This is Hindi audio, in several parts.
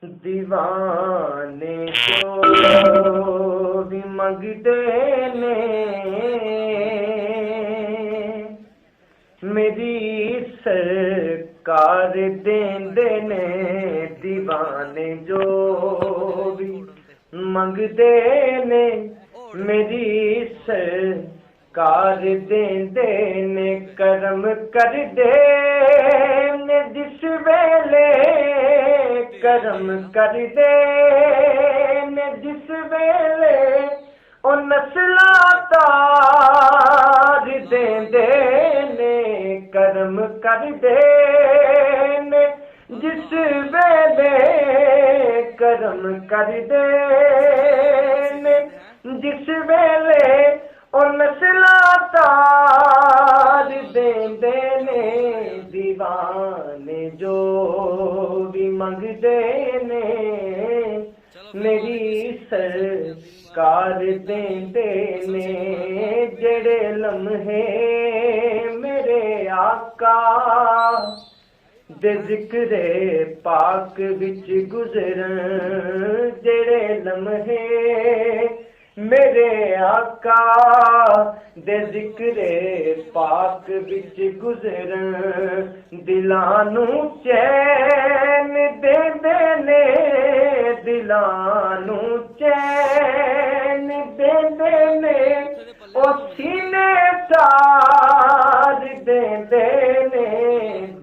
दीवाने जो भी मंगते ने मेरी सरकार देंदे ने। दीवाने जो भी मंगते ने मेरी सरकार देंदे ने। करम कर दे ने जिस वेले करम कर दे ने जिस वेले ओ नस्ला तार देंदे ने। करम कर दे ने जिस वेले करम कर दे ने जिस वेले ओ नस्ला तार देंदे ने। दीवाने जो भी मंगदे ने मेरी सरकार देंदे ने। जेड़े लम्हे मेरे आका दे जिक्रे पाक विच गुजरन। जेड़े लम्हे मेरे आका दे जिक्रे पाक विच गुजरन। दिलां नूं चैन देंदे ने दिलां नूं चैन देंदे ने। ओ सीने तार देंदे ने।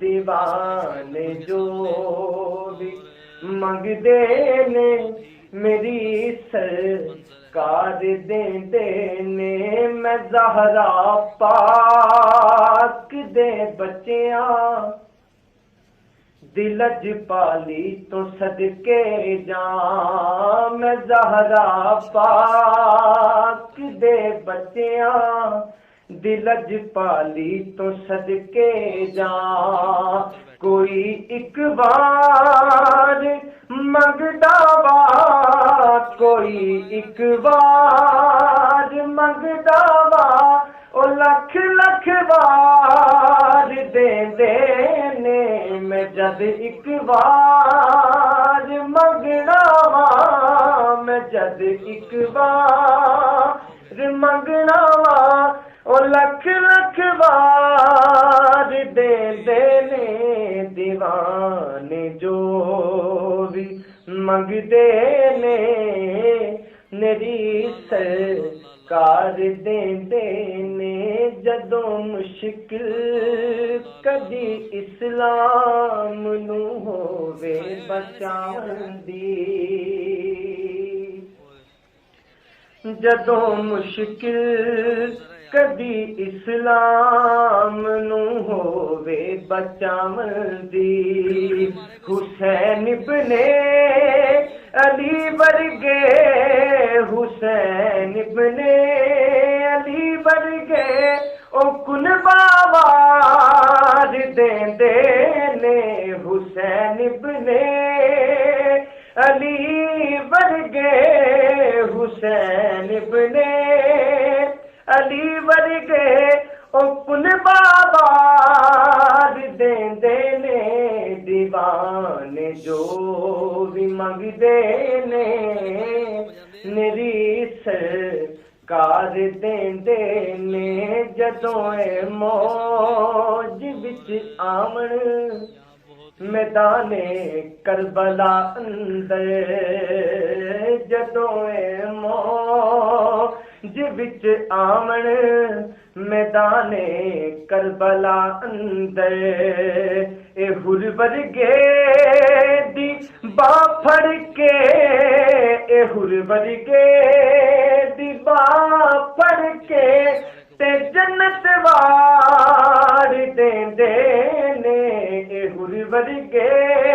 दीवाने जो भी मंगदे ने मेरी सरकार देंदे ने। मैं ज़हरा पाक दे बच्चियां दिल च पाली तो सदके जां। मैं ज़हरा पाक दे बच्चियां दिल च पाली तो सदके जां। कोई एक बार मंगदा वा कोई एक बार मंगदा वा ओ लख लख बार देंदे ने। मैं जद एक बार मंगना वा मैं जद एक बार मंगना वा ओ लख लख बार देंदे ने। दीवाने जो भी मंगदे ने मेरी सरकार देंदे ने। जदों मुश्किल कदी इस्लाम नू होवे बचावन दी। जदों मुश्किल कदी इस्लाम नू होवे बचावन दी। हुसैन इब्ने अली वर्गे हुसैन इब्ने अली वर्गे ओ कुर्बा वार देंदे ने। हुसैन इब्ने अली वर्गे हुसैन इब्ने अली वर्गे ओ कुर्बा वार देंदे ने। दीवाने जो भी मंगदे ने मेरी सरकार देंदे ने। जदों ए मौज विच आवन मैदाने करबला अंदर। जदों ए मौज विच आवन मैदाने करबला अंदर। ए हुर वर्गे दी बाह फड़ के ए हुर वर्गे दी बाह फड़ के ते जन्नत वार देंदे ने। ए हुर वर्गे